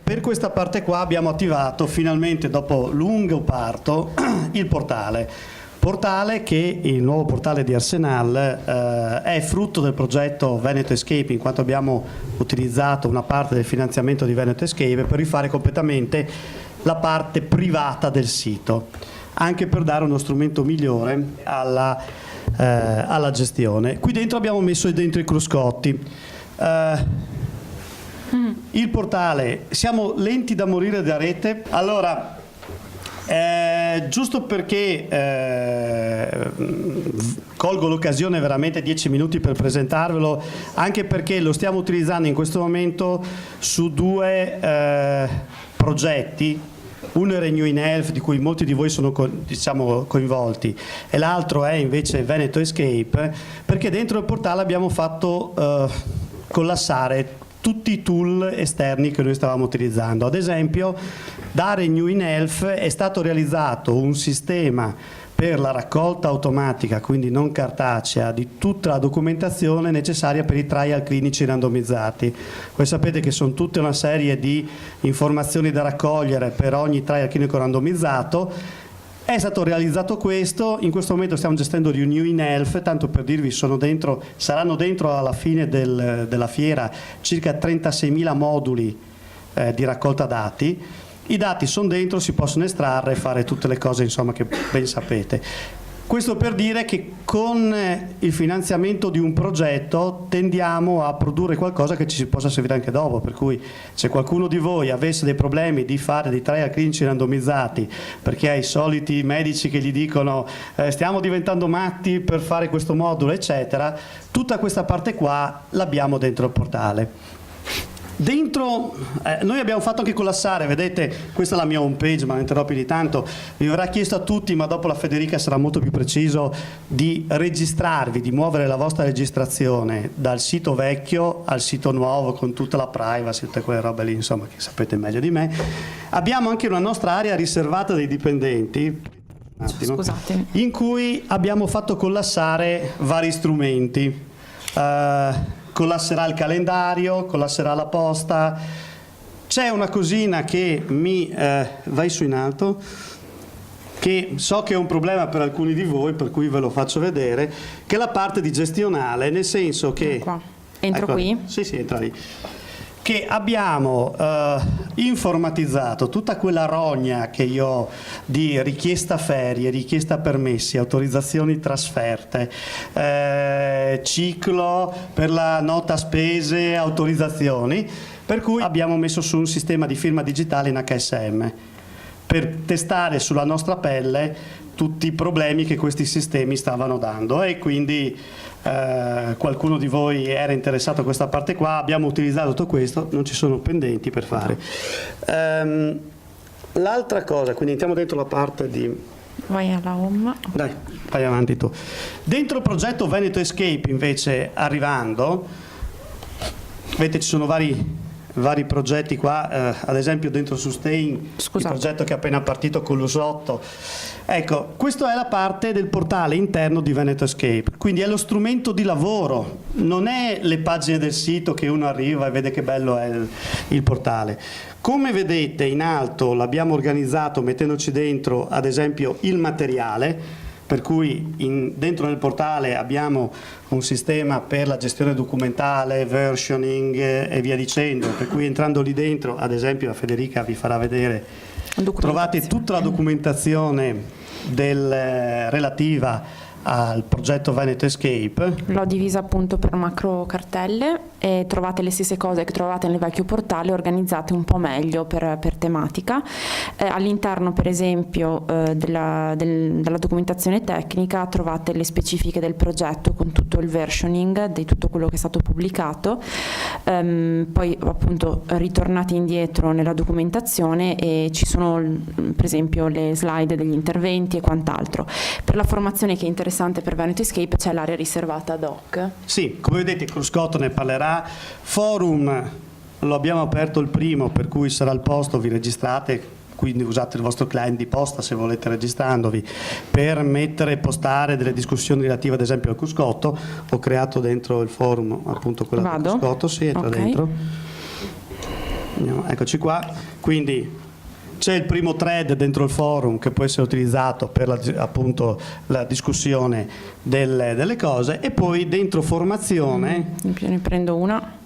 Per questa parte qua abbiamo attivato finalmente, dopo lungo parto, il portale che il nuovo portale di Arsenal è frutto del progetto Veneto Escape, in quanto abbiamo utilizzato una parte del finanziamento di Veneto Escape per rifare completamente la parte privata del sito, anche per dare uno strumento migliore alla gestione. Qui dentro abbiamo messo dentro i cruscotti. Il portale, siamo lenti da morire da rete. Allora, giusto perché colgo l'occasione, veramente 10 minuti per presentarvelo, anche perché lo stiamo utilizzando in questo momento su due progetti. Uno è Renew in Health, di cui molti di voi sono coinvolti, e l'altro è invece Veneto Escape, perché dentro il portale abbiamo fatto collassare tutti i tool esterni che noi stavamo utilizzando. Ad esempio, da Renew in Health è stato realizzato un sistema per la raccolta automatica, quindi non cartacea, di tutta la documentazione necessaria per i trial clinici randomizzati. Voi sapete che sono tutta una serie di informazioni da raccogliere per ogni trial clinico randomizzato. È stato realizzato questo, in questo momento stiamo gestendo Renew in Health, tanto per dirvi, saranno dentro alla fine della fiera circa 36.000 moduli di raccolta dati. I dati sono dentro, si possono estrarre e fare tutte le cose, insomma, che ben sapete. Questo per dire che con il finanziamento di un progetto tendiamo a produrre qualcosa che ci si possa servire anche dopo, per cui se qualcuno di voi avesse dei problemi di fare dei trial clinici randomizzati perché ha i soliti medici che gli dicono stiamo diventando matti per fare questo modulo eccetera, tutta questa parte qua l'abbiamo dentro il portale. Dentro, noi abbiamo fatto anche collassare, vedete, questa è la mia home page, ma non entrerò più di tanto, vi verrà chiesto a tutti, ma dopo la Federica sarà molto più preciso, di registrarvi, di muovere la vostra registrazione dal sito vecchio al sito nuovo con tutta la privacy, tutte quelle robe lì, insomma, che sapete meglio di me. Abbiamo anche una nostra area riservata dei dipendenti, scusate, in cui abbiamo fatto collassare vari strumenti. Collasserà il calendario, collasserà la posta. C'è una cosina che vai su in alto, che so che è un problema per alcuni di voi, per cui ve lo faccio vedere, che è la parte di gestionale, nel senso che qua. Entro ecco, qui? Sì, entra lì. Che abbiamo informatizzato tutta quella rogna che io ho di richiesta ferie, richiesta permessi, autorizzazioni trasferte, ciclo per la nota spese, autorizzazioni, per cui abbiamo messo su un sistema di firma digitale in HSM per testare sulla nostra pelle tutti i problemi che questi sistemi stavano dando, e quindi qualcuno di voi era interessato a questa parte qua, abbiamo utilizzato tutto questo, non ci sono pendenti per fare. L'altra cosa, quindi entriamo dentro la parte di... Vai alla home. Dai, vai avanti tu. Dentro il progetto Veneto Escape invece, arrivando, vedete ci sono vari progetti qua, ad esempio dentro Sustain, il progetto che è appena partito con l'Usotto. Ecco, questa è la parte del portale interno di Veneto Escape, quindi è lo strumento di lavoro, non è le pagine del sito che uno arriva e vede che bello è il portale. Come vedete in alto l'abbiamo organizzato mettendoci dentro ad esempio il materiale, per cui dentro nel portale abbiamo un sistema per la gestione documentale, versioning e via dicendo, per cui entrando lì dentro, ad esempio la Federica vi farà vedere, trovate tutta la documentazione relativa al progetto Veneto Escape. L'ho divisa appunto per macro cartelle e trovate le stesse cose che trovate nel vecchio portale organizzate un po' meglio per tematica. All'interno per esempio della documentazione tecnica trovate le specifiche del progetto con tutto il versioning di tutto quello che è stato pubblicato, poi appunto ritornate indietro nella documentazione e ci sono per esempio le slide degli interventi e quant'altro. Per la formazione che è interessante per Veneto Escape c'è l'area riservata ad hoc. Sì, come vedete Cruscotto ne parlerà. Forum lo abbiamo aperto il primo, per cui sarà il posto, vi registrate quindi usate il vostro client di posta se volete registrandovi, per mettere e postare delle discussioni relative ad esempio al cruscotto. Ho creato dentro il forum appunto quella del cruscotto, sì, entra dentro. Andiamo, eccoci qua, quindi c'è il primo thread dentro il forum che può essere utilizzato per appunto la discussione delle cose, e poi dentro formazione ne prendo una.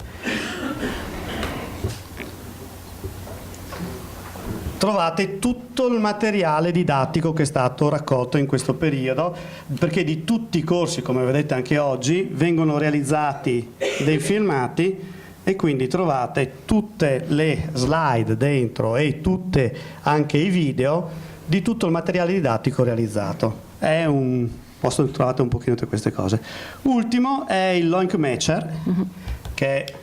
trovate tutto il materiale didattico che è stato raccolto in questo periodo, perché di tutti i corsi, come vedete anche oggi, vengono realizzati dei filmati, e quindi trovate tutte le slide dentro e tutte anche i video di tutto il materiale didattico realizzato. È un posto dove trovate un pochino tutte queste cose. Ultimo è il Loink Matcher, che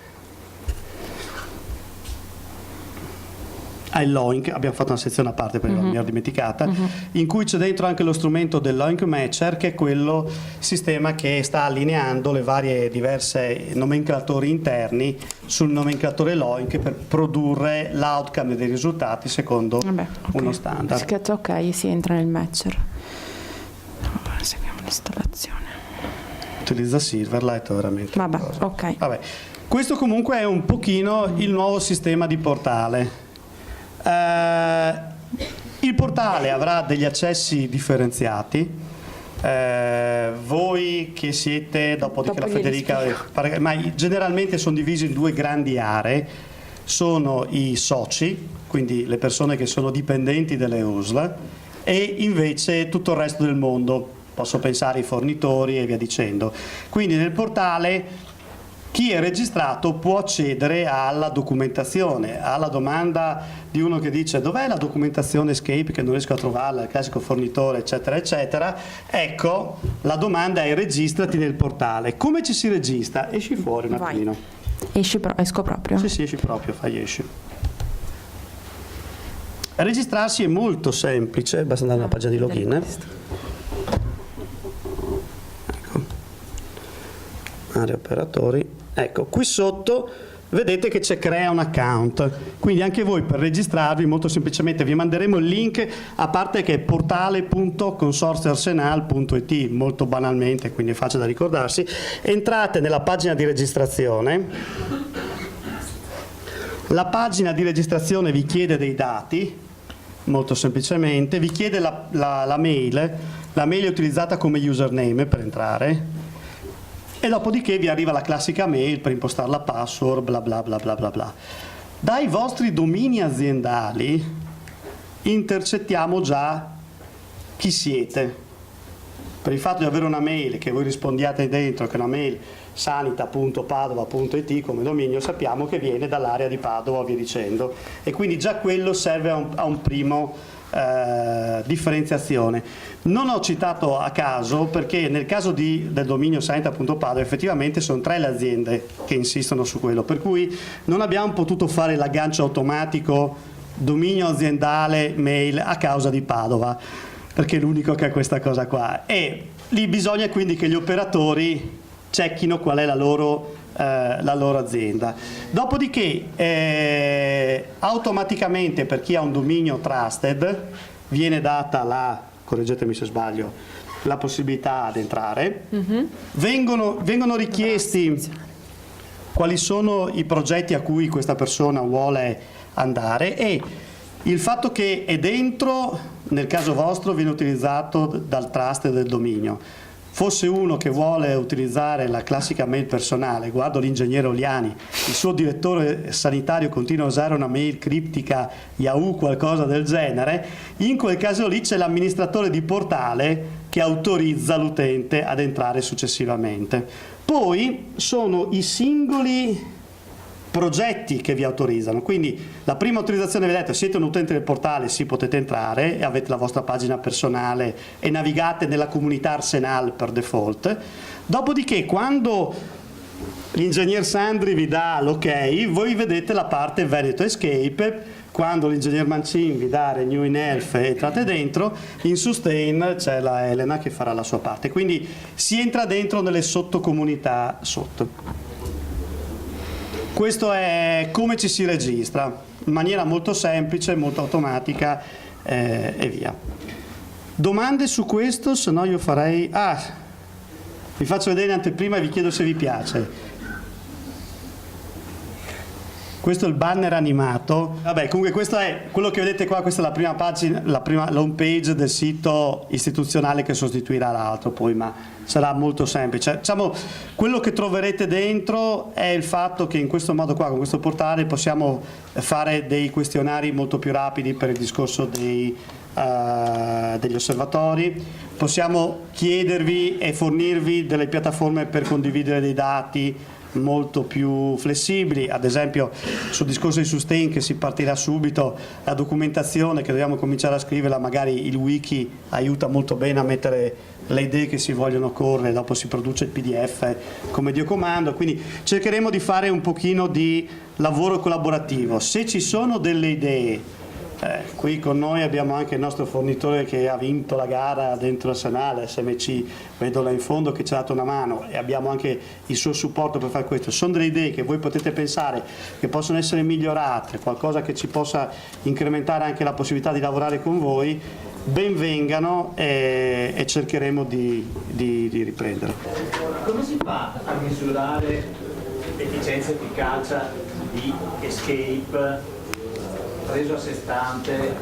è il Loink, abbiamo fatto una sezione a parte perché mi ero dimenticata, in cui c'è dentro anche lo strumento del Loink Matcher, che è quello sistema che sta allineando le varie diverse nomenclatori interni sul nomenclatore Loink per produrre l'outcome dei risultati secondo uno standard. Scherzo, ok, si entra nel matcher. Allora, seguiamo l'installazione. Utilizza Silverlight veramente. Vabbè, ok. Vabbè. Questo comunque è un pochino il nuovo sistema di portale. Il portale avrà degli accessi differenziati. Voi che siete, dopodiché la Federica, ma generalmente sono divisi in due grandi aree. Sono i soci, quindi le persone che sono dipendenti delle USL, e invece tutto il resto del mondo, posso pensare ai fornitori e via dicendo. Quindi nel portale chi è registrato può accedere alla documentazione. Alla domanda di uno che dice dov'è la documentazione Escape che non riesco a trovarla, il classico fornitore eccetera eccetera, ecco, la domanda è registrati nel portale. Come ci si registra? Esci fuori un attimino. Esco proprio? Sì, esci proprio, esci. Registrarsi è molto semplice, basta andare nella pagina di login. Ecco. Area operatori. Ecco, qui sotto vedete che c'è crea un account, quindi anche voi per registrarvi molto semplicemente vi manderemo il link, a parte che è portale.consorziarsenal.it, molto banalmente, quindi è facile da ricordarsi. Entrate nella pagina di registrazione, la pagina di registrazione vi chiede dei dati, molto semplicemente, vi chiede la mail è utilizzata come username per entrare, e dopodiché vi arriva la classica mail per impostare la password, bla bla bla bla bla bla. Dai vostri domini aziendali intercettiamo già chi siete. Per il fatto di avere una mail che voi rispondiate dentro, che è una mail sanita.padova.it come dominio, sappiamo che viene dall'area di Padova, via dicendo, e quindi già quello serve a un primo differenziazione. Non ho citato a caso perché nel caso del dominio sanita.padova effettivamente sono 3 le aziende che insistono su quello, per cui non abbiamo potuto fare l'aggancio automatico dominio aziendale mail a causa di Padova, perché è l'unico che ha questa cosa qua, e lì bisogna quindi che gli operatori checchino qual è la loro azienda. Dopodiché automaticamente per chi ha un dominio trusted viene data correggetemi se sbaglio, la possibilità ad entrare. Vengono richiesti quali sono i progetti a cui questa persona vuole andare, e il fatto che è dentro, nel caso vostro, viene utilizzato dal trusted del dominio. Fosse uno che vuole utilizzare la classica mail personale, guardo l'ingegnere Oliani, il suo direttore sanitario continua a usare una mail criptica Yahoo, qualcosa del genere, in quel caso lì c'è l'amministratore di portale che autorizza l'utente ad entrare successivamente. Poi sono i singoli progetti che vi autorizzano, quindi la prima autorizzazione, vedete, siete un utente del portale, sì, potete entrare e avete la vostra pagina personale e navigate nella comunità Arsenal per default. Dopodiché quando l'ingegner Sandri vi dà l'ok, voi vedete la parte Veneto Escape. Quando l'ingegner Mancin vi dà Renew in Health e entrate dentro, in Sustain c'è la Elena che farà la sua parte, quindi si entra dentro nelle sottocomunità sotto. Questo è come ci si registra. in maniera molto semplice, molto automatica e via. Domande su questo? Se no io farei... vi faccio vedere in anteprima e vi chiedo se vi piace. Questo è il banner animato. Vabbè, comunque questo è quello che vedete qua, questa è la prima pagina, la home page del sito istituzionale che sostituirà l'altro poi, ma sarà molto semplice. Diciamo, quello che troverete dentro è il fatto che in questo modo qua, con questo portale, possiamo fare dei questionari molto più rapidi per il discorso degli osservatori, possiamo chiedervi e fornirvi delle piattaforme per condividere dei dati molto più flessibili, ad esempio sul discorso di sustain che si partirà subito, la documentazione che dobbiamo cominciare a scriverla, magari il wiki aiuta molto bene a mettere le idee che si vogliono correre, dopo si produce il PDF come Dio comando, quindi cercheremo di fare un pochino di lavoro collaborativo. Se ci sono delle idee, qui con noi abbiamo anche il nostro fornitore che ha vinto la gara dentro Arsenale, SMC, vedo là in fondo che ci ha dato una mano, e abbiamo anche il suo supporto per fare questo. Sono delle idee che voi potete pensare che possono essere migliorate, qualcosa che ci possa incrementare anche la possibilità di lavorare con voi, ben vengano e cercheremo di riprendere. Come si fa a misurare efficienza e efficacia di Escape preso a sé stante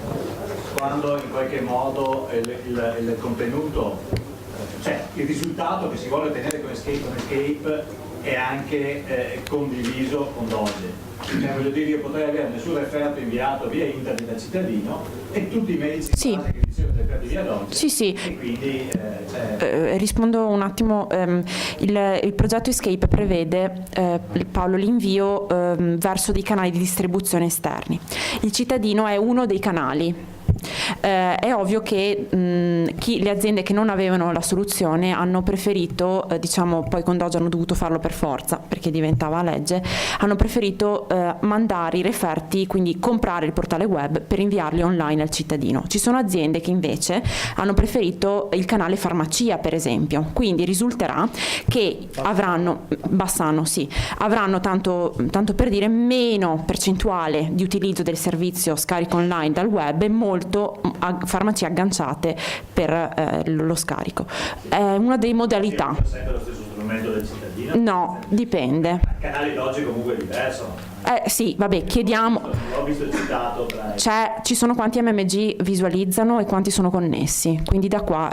quando in qualche modo il contenuto, cioè il risultato che si vuole ottenere con Escape è anche condiviso con Doge? Cioè, voglio dire, io potrei avere nessun referto inviato via internet al cittadino e tutti i medici sì. che ricevono referti via Doge. Sì, sì. E quindi rispondo un attimo. Il progetto Escape prevede, Paolo, l'invio verso dei canali di distribuzione esterni. Il cittadino è uno dei canali. È ovvio che le aziende che non avevano la soluzione hanno preferito, diciamo, poi con Doge hanno dovuto farlo per forza perché diventava legge, hanno preferito mandare i referti, quindi comprare il portale web per inviarli online al cittadino. Ci sono aziende che invece hanno preferito il canale farmacia, per esempio, quindi risulterà che avranno, Bassano, sì, avranno tanto per dire meno percentuale di utilizzo del servizio scarico online dal web e molto farmacie agganciate per lo scarico. È una delle modalità. è sempre lo stesso strumento del cittadino? No, dipende. Canali Doge comunque è diverso. Sì, vabbè, chiediamo. L'ho visto citato tra Ci sono quanti MMG visualizzano e quanti sono connessi, quindi da qua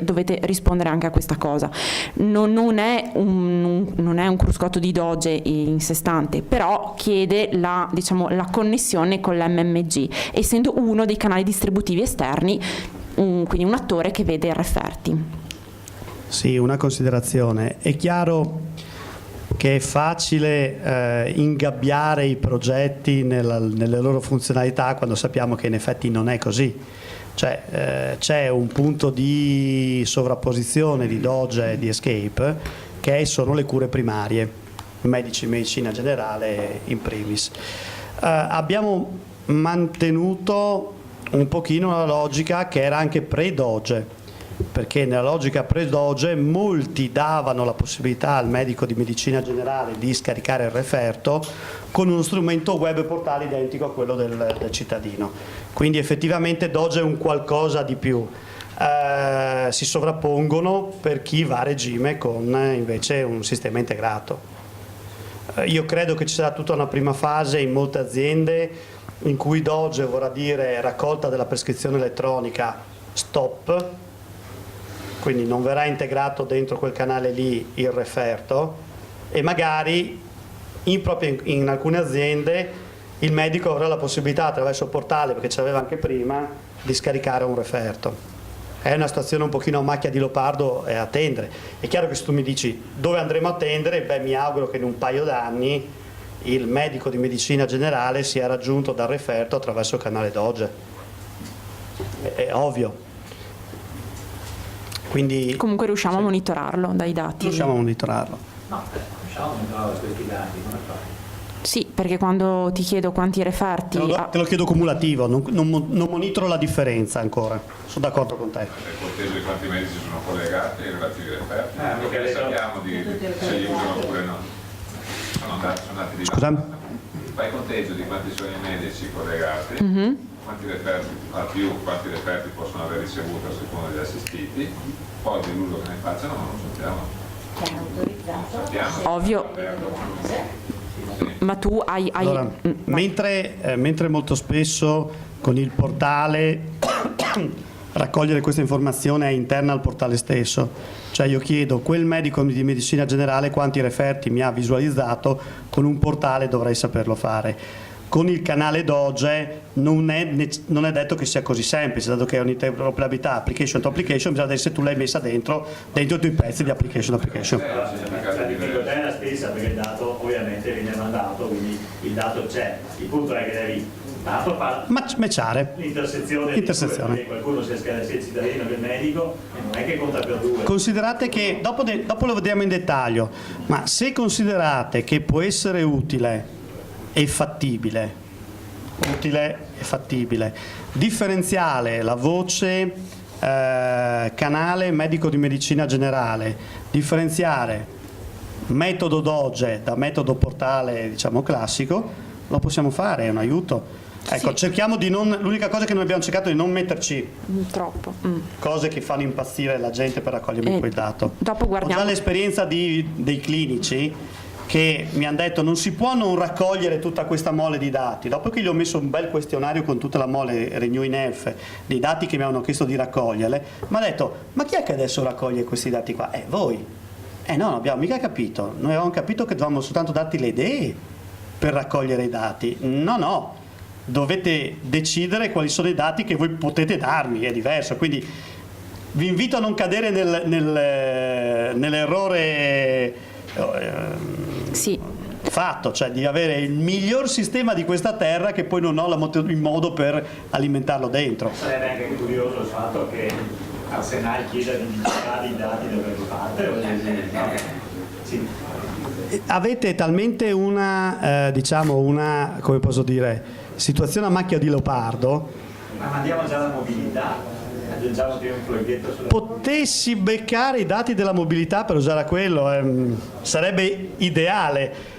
dovete rispondere anche a questa cosa. Non è un cruscotto di Doge in sé stante, però chiede la connessione con l'MMG, essendo uno dei canali distributivi esterni, quindi un attore che vede i referti. Sì, una considerazione. È chiaro che è facile ingabbiare i progetti nelle loro funzionalità quando sappiamo che in effetti non è così. Cioè c'è un punto di sovrapposizione di Doge e di Escape che sono le cure primarie, medici, medicina generale in primis. Abbiamo mantenuto un pochino la logica che era anche pre-Doge, perché nella logica pre-Doge molti davano la possibilità al medico di medicina generale di scaricare il referto con uno strumento web portale identico a quello del cittadino. Quindi effettivamente Doge è un qualcosa di più. Si sovrappongono per chi va a regime con invece un sistema integrato. Io credo che ci sarà tutta una prima fase in molte aziende in cui Doge vorrà dire raccolta della prescrizione elettronica, stop, quindi non verrà integrato dentro quel canale lì il referto, e magari in alcune aziende il medico avrà la possibilità attraverso il portale, perché ce l'aveva anche prima, di scaricare un referto. È una situazione un pochino a macchia di leopardo e a tendere. È chiaro che se tu mi dici dove andremo a tendere, mi auguro che in un paio d'anni il medico di medicina generale sia raggiunto dal referto attraverso il canale Doge. È ovvio. Quindi, comunque riusciamo a monitorarlo dai dati. Riusciamo a monitorarlo. No, riusciamo a monitorare questi dati, come fai? Sì, perché quando ti chiedo quanti referti... Te lo chiedo cumulativo, non monitoro la differenza ancora. Sono d'accordo con te. È cortese di quanti medici sono collegati ai relativi referti, perché sappiamo se li usano oppure no. Sono andati di Scusa? fai conteggio di quanti sono i medici collegati, quanti referti possono aver ricevuto a seconda degli assistiti, poi di l'uso che ne facciano non lo sappiamo. Ovvio. Ma tu hai... Allora, mentre molto spesso con il portale raccogliere questa informazione è interna al portale stesso, cioè io chiedo quel medico di medicina generale quanti referti mi ha visualizzato, con un portale dovrei saperlo fare. Con il canale Doge non è detto che sia così semplice, dato che è un'interoperabilità application to application, bisogna vedere se tu l'hai messa dentro i tuoi pezzi di application to application. La difficoltà è la stessa, perché il dato ovviamente viene mandato, quindi il dato c'è, il punto è che devi matchare l'intersezione, perché qualcuno sia il cittadino che il medico e non è che conta per due. Considerate che, dopo lo vediamo in dettaglio, ma se considerate che può essere utile e fattibile, differenziale la voce canale medico di medicina generale, differenziare metodo Doge da metodo portale diciamo classico, lo possiamo fare, è un aiuto. Ecco, cerchiamo di non, l'unica cosa che noi abbiamo cercato è di non metterci troppo cose che fanno impazzire la gente per raccogliere quel dato. Dopo guardiamo. Ho già l'esperienza dei clinici che mi hanno detto non si può non raccogliere tutta questa mole di dati. Dopo che gli ho messo un bel questionario con tutta la mole Renew in Health dei dati che mi avevano chiesto di raccoglierle, mi ha detto ma chi è che adesso raccoglie questi dati qua? Voi. No, non abbiamo mica capito. Noi avevamo capito che dovevamo soltanto darti le idee per raccogliere i dati. No. Dovete decidere quali sono i dati che voi potete darmi, è diverso. Quindi vi invito a non cadere nell'errore fatto, cioè di avere il miglior sistema di questa terra che poi non ho il modo per alimentarlo dentro. Sarebbe anche curioso il fatto che Arsenal chieda di indicare i dati da qualche parte o sì. Avete talmente una come posso dire, situazione a macchia di leopardo. Ma mandiamo già la mobilità, aggiungiamo più un proietto sulla... Potessi beccare i dati della mobilità per usare quello, sarebbe ideale.